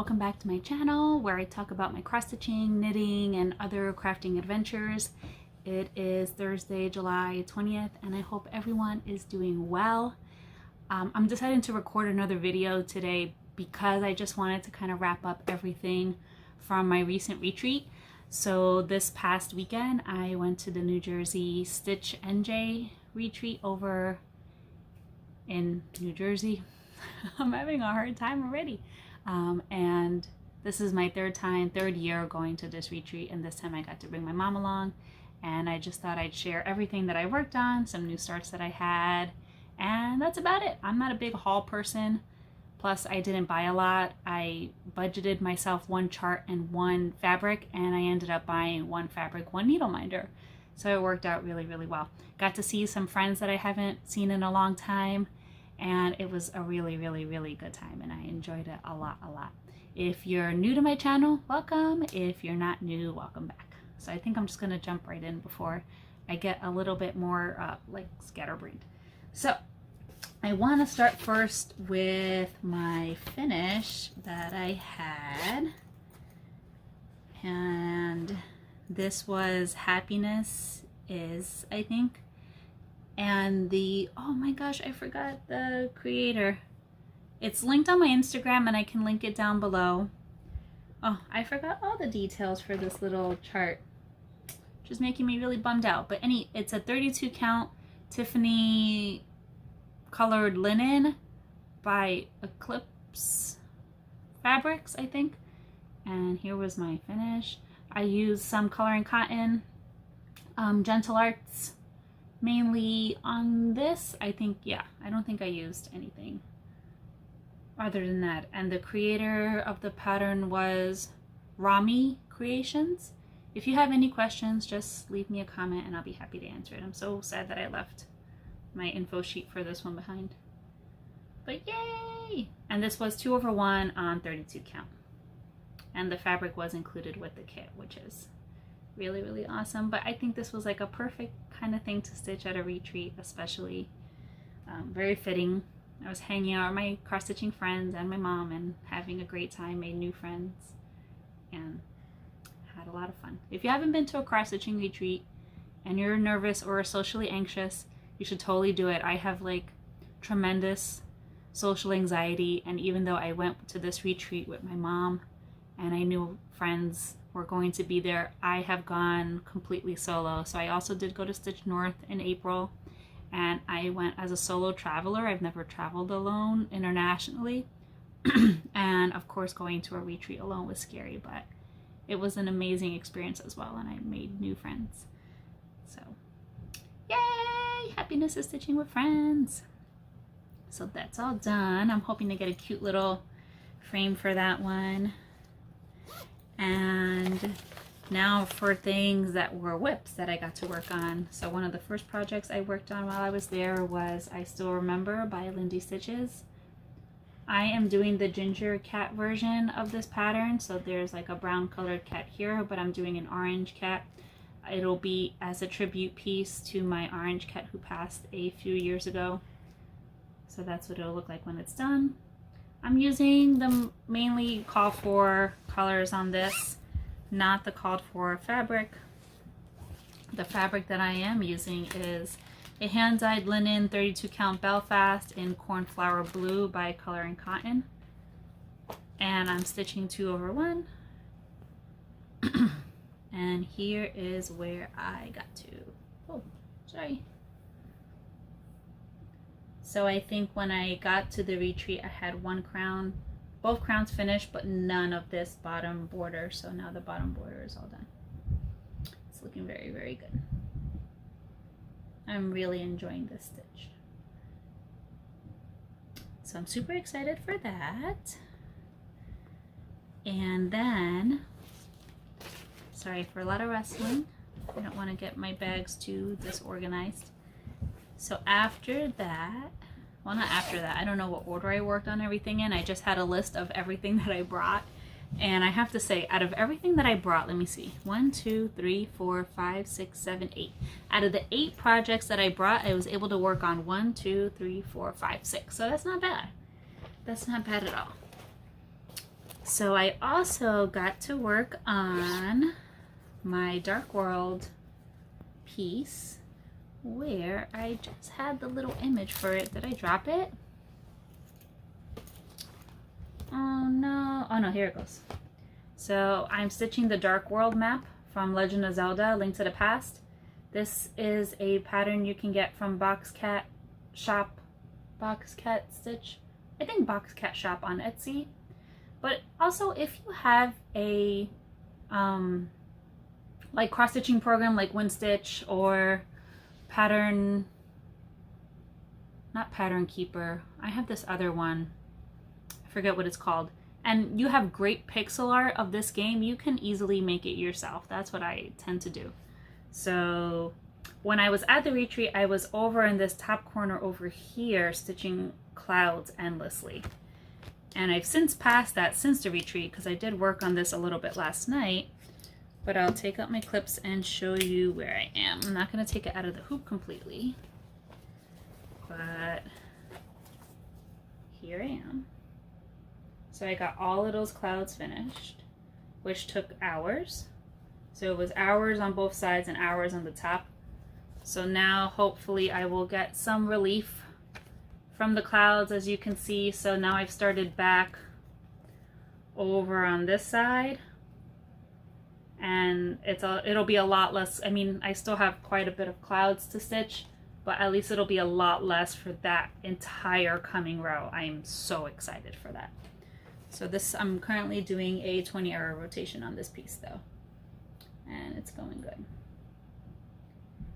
welcome back to my channel where I talk about my cross stitching, knitting, and other crafting adventures. It is Thursday, July 20th, and I hope everyone is doing well. I'm deciding to record another video today because I just wanted to kind of wrap up everything from my recent retreat. So this past weekend, I went to the New Jersey Stitch NJ retreat over in New Jersey. I'm having a hard time already. And this is my third year going to this retreat, and this time I got to bring my mom along, and I just thought I'd share everything that I worked on, some new starts that I had, and that's about it. I'm not a big haul person, plus I didn't buy a lot. I budgeted myself one chart and one fabric, and I ended up buying one fabric, one needle minder. So it worked out really, really well. Got to see some friends that I haven't seen in a long time, and it was a really, really, really good time, and I enjoyed it a lot. If you're new to my channel, welcome. If you're not new, welcome back. So I think I'm just gonna jump right in before I get a little bit more like scatterbrained. So I want to start first with my finish that I had, and this was Happiness Is, I think. And oh my gosh, I forgot the creator. It's linked on my Instagram, and I can link it down below. Oh, I forgot all the details for this little chart, which is making me really bummed out. But it's a 32 count Tiffany colored linen by Eclipse Fabrics, I think. And here was my finish. I used some coloring cotton, Gentle Arts, mainly on this. I think, yeah, I don't think I used anything other than that. And the creator of the pattern was Rami Creations. If you have any questions, just leave me a comment and I'll be happy to answer it. I'm so sad that I left my info sheet for this one behind. But yay! And this was 2/1 on 32 count. And the fabric was included with the kit, which is really, really awesome. But I think this was like a perfect kind of thing to stitch at a retreat, especially. Very fitting. I was hanging out with my cross-stitching friends and my mom and having a great time, made new friends, and had a lot of fun. If you haven't been to a cross-stitching retreat and you're nervous or socially anxious, you should totally do it. I have like tremendous social anxiety, and even though I went to this retreat with my mom and I knew friends were going to be there, I have gone completely solo. So I also did go to Stitch North in April, and I went as a solo traveler. I've never traveled alone internationally. And of course, going to a retreat alone was scary, but it was an amazing experience as well, and I made new friends. So yay! Happiness is stitching with friends. So that's all done. I'm hoping to get a cute little frame for that one. And now for things that were whips that I got to work on. So one of the first projects I worked on while I was there was I Still Remember by Lindy Stitches. I am doing the ginger cat version of this pattern. So there's like a brown colored cat here, but I'm doing an orange cat. It'll be as a tribute piece to my orange cat who passed a few years ago. So that's what it'll look like when it's done. I'm using the mainly called for colors on this, not the called for fabric. The fabric that I am using is a hand-dyed linen 32 count Belfast in Cornflower Blue by Coloring Cotton. And I'm stitching 2/1. And here is where I got to. Oh, sorry. So I think when I got to the retreat, I had one crown, both crowns finished, but none of this bottom border. So now the bottom border is all done. It's looking very, very good. I'm really enjoying this stitch. So I'm super excited for that. And then, sorry for a lot of rustling. I don't want to get my bags too disorganized. So after that, well, not after that, I don't know what order I worked on everything in. I just had a list of everything that I brought. And I have to say, out of everything that I brought, let me see, 1, 2, 3, 4, 5, 6, 7, 8. Out of the 8 projects that I brought, I was able to work on 1, 2, 3, 4, 5, 6. So that's not bad. That's not bad at all. So I also got to work on my Dark World piece where I just had the little image for it. Did I drop it? Oh no. Oh no, here it goes. So I'm stitching the Dark World map from Legend of Zelda: Link to the Past. This is a pattern you can get from Boxcat Shop, Boxcat Stitch, I think Boxcat Shop on Etsy. But also if you have a like cross-stitching program like WinStitch or Pattern, not Pattern Keeper, I have this other one, I forget what it's called, and you have great pixel art of this game, you can easily make it yourself. That's what I tend to do. So when I was at the retreat, I was over in this top corner over here stitching clouds endlessly. And I've since passed that since the retreat because I did work on this a little bit last night. But I'll take out my clips and show you where I am. I'm not going to take it out of the hoop completely. But here I am. So I got all of those clouds finished, which took hours. So it was hours on both sides and hours on the top. So now hopefully I will get some relief from the clouds, as you can see. So now I've started back over on this side, and it'll be a lot less. I mean, I still have quite a bit of clouds to stitch, but at least it'll be a lot less for that entire coming row. I am so excited for that. So this, I'm currently doing a 20-hour rotation on this piece though, and it's going good.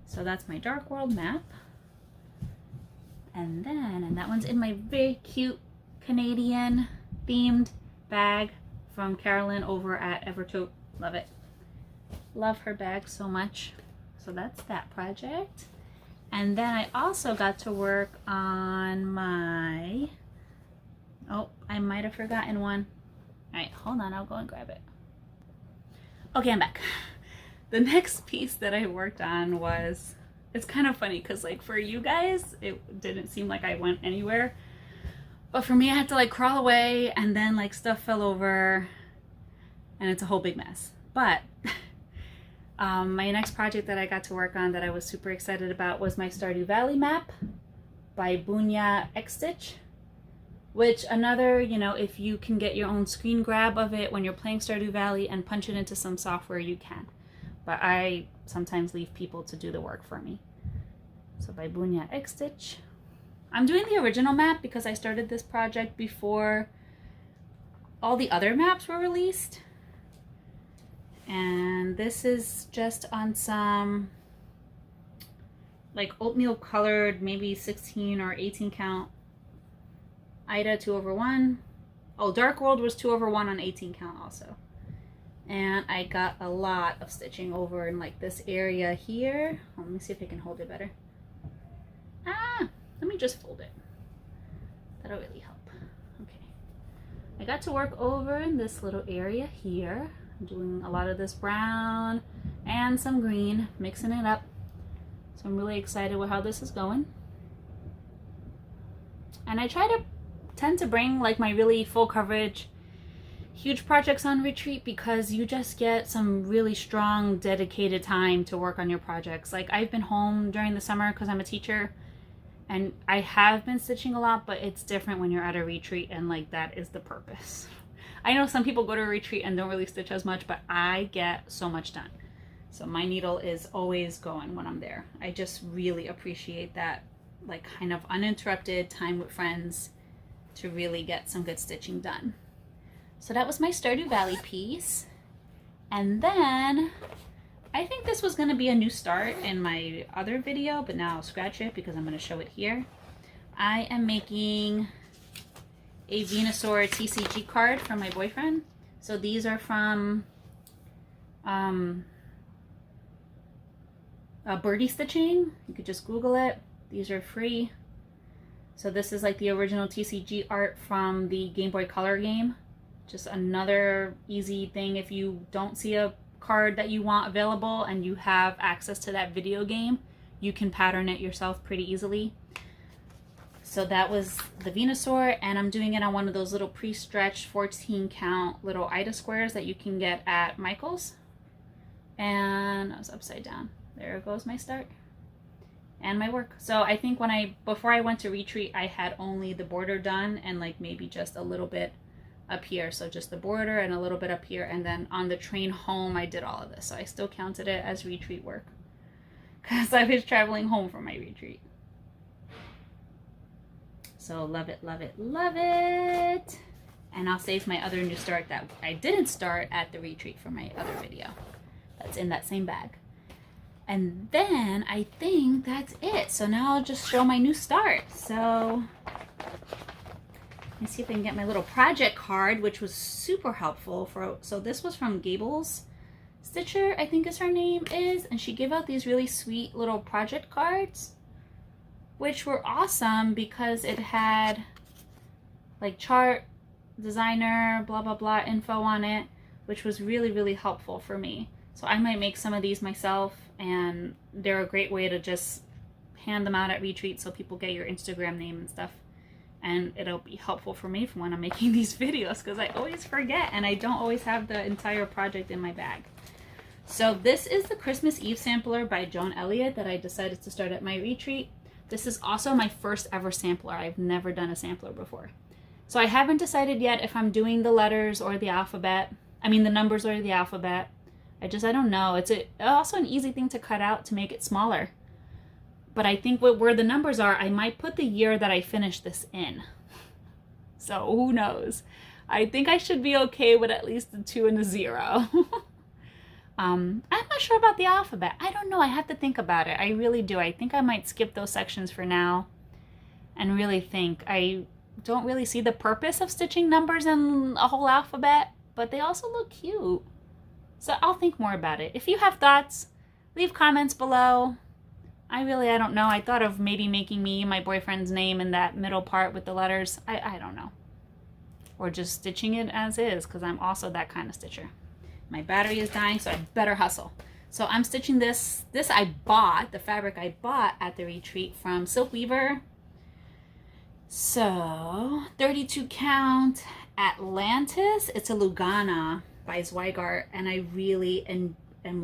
So that's my Dark World map. And that one's in my very cute Canadian themed bag from Carolyn over at Evertote. Love it. Love her bag so much. So that's that project. And then I also got to work on my, oh, I might have forgotten one. All right, hold on, I'll go and grab it. Okay, I'm back. The next piece that I worked on was, it's kind of funny because like for you guys, it didn't seem like I went anywhere. But for me, I had to like crawl away and then like stuff fell over and it's a whole big mess. But my next project that I got to work on that I was super excited about was my Stardew Valley map by Bunya X Stitch. Which another, you know, if you can get your own screen grab of it when you're playing Stardew Valley and punch it into some software, you can. But I sometimes leave people to do the work for me. So by Bunya X Stitch. I'm doing the original map because I started this project before all the other maps were released. And this is just on some like oatmeal colored, maybe 16 or 18 count Ida 2/1. Oh, Dark World was 2/1 on 18 count also. And I got a lot of stitching over in like this area here. Oh, let me see if I can hold it better. Let me just fold it. That'll really help. Okay. I got to work over in this little area here. I'm doing a lot of this brown and some green, mixing it up. So I'm really excited with how this is going. And I tend to bring like my really full coverage huge projects on retreat because you just get some really strong dedicated time to work on your projects. Like I've been home during the summer because I'm a teacher and I have been stitching a lot, but it's different when you're at a retreat and like that is the purpose. I know some people go to a retreat and don't really stitch as much, but I get so much done. So my needle is always going when I'm there. I just really appreciate that like kind of uninterrupted time with friends to really get some good stitching done. So that was my Stardew Valley piece. And then I think this was going to be a new start in my other video, but now I'll scratch it because I'm going to show it here. I am making a Venusaur TCG card from my boyfriend. So these are from Birdie Stitching. You could just Google it. These are free. So this is like the original TCG art from the Game Boy Color game. Just another easy thing if you don't see a card that you want available and you have access to that video game, you can pattern it yourself pretty easily. So that was the Venusaur, and I'm doing it on one of those little pre-stretched 14 count little Ida squares that you can get at Michael's. And I was upside down. There goes my start and my work. So I think before I went to retreat, I had only the border done and like maybe just a little bit up here. So just the border and a little bit up here. And then on the train home, I did all of this. So I still counted it as retreat work because I was traveling home from my retreat. So love it, love it, love it. And I'll save my other new start that I didn't start at the retreat for my other video. That's in that same bag. And then I think that's it. So now I'll just show my new start. So let me see if I can get my little project card, which was super helpful so this was from Gables Stitcher, I think is her name is, and she gave out these really sweet little project cards, which were awesome because it had like chart, designer, blah, blah, blah info on it, which was really, really helpful for me. So I might make some of these myself, and they're a great way to just hand them out at retreat so people get your Instagram name and stuff. And it'll be helpful for me for when I'm making these videos because I always forget and I don't always have the entire project in my bag. So this is the Christmas Eve sampler by Joan Elliott that I decided to start at my retreat. This is also my first ever sampler. I've never done a sampler before. So I haven't decided yet if I'm doing the letters or the alphabet. I mean the numbers or the alphabet. I don't know. It's also an easy thing to cut out to make it smaller. But I think where the numbers are, I might put the year that I finished this in. So who knows? I think I should be okay with at least the 2 and the 0. I'm not sure about the alphabet. I don't know. I have to think about it. I really do. I think I might skip those sections for now and really think. I don't really see the purpose of stitching numbers in a whole alphabet, but they also look cute. So I'll think more about it. If you have thoughts, leave comments below. I don't know. I thought of maybe making me my boyfriend's name in that middle part with the letters. I don't know. Or just stitching it as is, because I'm also that kind of stitcher. My battery is dying, so I better hustle. So I'm stitching this. This I bought, the fabric I bought at the retreat from Silk Weaver. So 32 count Atlantis. It's a Lugana by Zweigart, and I really am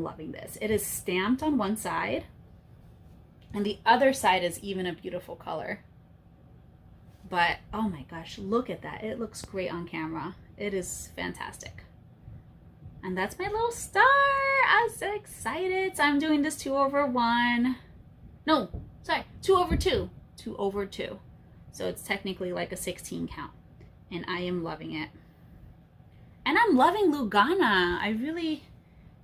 loving this. It is stamped on one side, and the other side is even a beautiful color. But oh my gosh, look at that. It looks great on camera. It is fantastic. And that's my little star. I'm so excited. So I'm doing this 2/1. No, sorry, 2/2. 2/2. So it's technically like a 16 count. And I am loving it. And I'm loving Lugana. I really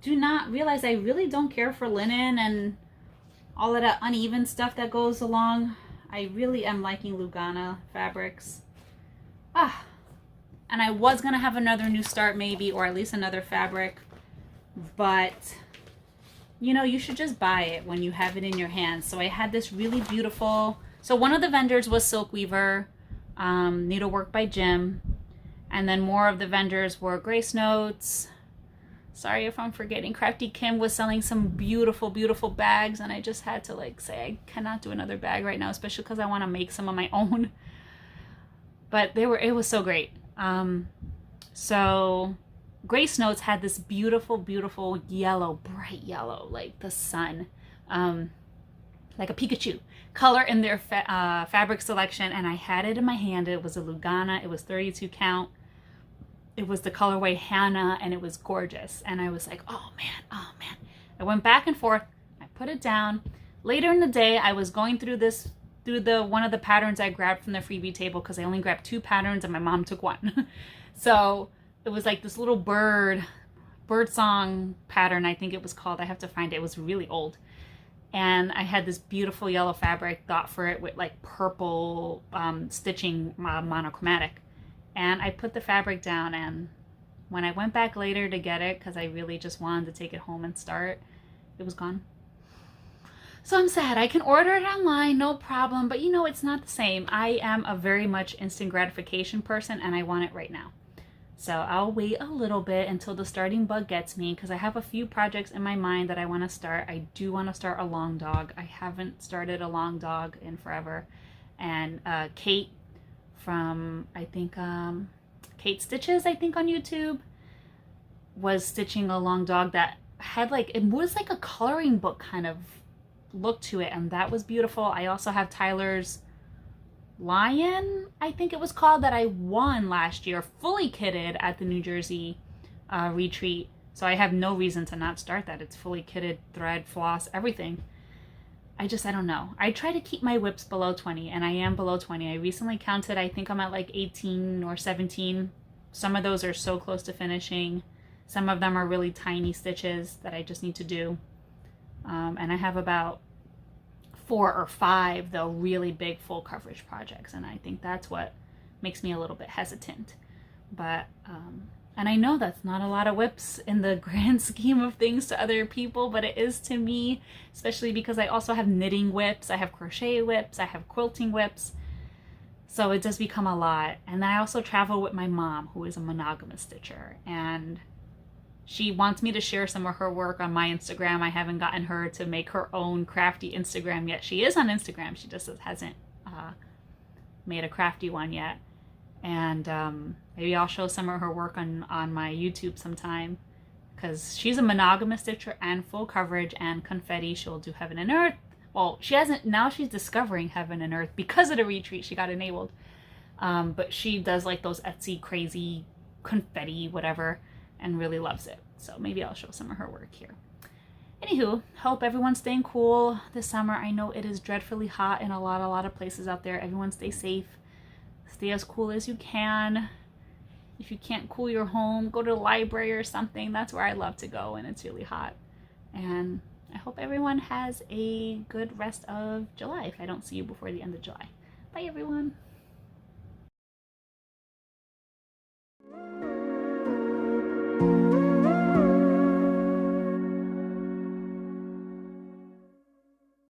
do not realize I really don't care for linen and all of that uneven stuff that goes along. I really am liking Lugana fabrics. And I was going to have another new start maybe, or at least another fabric. But, you know, you should just buy it when you have it in your hands. So I had this really beautiful... So one of the vendors was Silk Weaver, Needlework by Jim. And then more of the vendors were Grace Notes. Sorry if I'm forgetting. Crafty Kim was selling some beautiful, beautiful bags. And I just had to like say I cannot do another bag right now, especially because I want to make some of my own. But it was so great. So Grace Notes had this beautiful, beautiful yellow, bright yellow, like the sun, like a Pikachu color in their fabric selection. And I had it in my hand. It was a Lugana. It was 32 count. It was the colorway Hannah, and it was gorgeous. And I was like, oh man, oh man. I went back and forth. I put it down. Later in the day, I was going through one of the patterns I grabbed from the freebie table, because I only grabbed 2 patterns and my mom took 1. So it was like this little bird song pattern, I think it was called. I have to find it. It was really old. And I had this beautiful yellow fabric got for it with like purple stitching monochromatic. And I put the fabric down, and when I went back later to get it, because I really just wanted to take it home and start, it was gone. So I'm sad. I can order it online, no problem, but you know, it's not the same. I am a very much instant gratification person, and I want it right now. So I'll wait a little bit until the starting bug gets me, because I have a few projects in my mind that I want to start. I do want to start a long dog. I haven't started a long dog in forever, And Kate from, I think, Kate Stitches, I think, on YouTube, was stitching a long dog that had like, it was like a coloring book kind of look to it, and that was beautiful. I also have Tyler's Lion, I think it was called, that I won last year, fully kitted at the New Jersey retreat. So I have no reason to not start that. It's fully kitted, thread, floss, everything. I don't know. I try to keep my whips below 20, and I am below 20. I recently counted, I think I'm at like 18 or 17. Some of those are so close to finishing. Some of them are really tiny stitches that I just need to do. And I have about 4 or 5, though, really big full coverage projects. And I think that's what makes me a little bit hesitant. But, and I know that's not a lot of whips in the grand scheme of things to other people, but it is to me, especially because I also have knitting whips, I have crochet whips, I have quilting whips. So it does become a lot. And then I also travel with my mom, who is a monogamous stitcher, and she wants me to share some of her work on my Instagram. I haven't gotten her to make her own crafty Instagram yet. She is on Instagram, she just hasn't made a crafty one yet. And maybe I'll show some of her work on my YouTube sometime, because she's a monogamous stitcher and full coverage and confetti. She'll do heaven and earth. Well, she hasn't, now she's discovering heaven and earth because of the retreat. She got enabled. But she does like those Etsy crazy confetti, whatever, and really loves it. So maybe I'll show some of her work here. Anywho, hope everyone's staying cool this summer. I know it is dreadfully hot in a lot of places out there. Everyone stay safe. Stay as cool as you can. If you can't cool your home, go to the library or something. That's where I love to go, and it's really hot. And I hope everyone has a good rest of July if I don't see you before the end of July. Bye, everyone.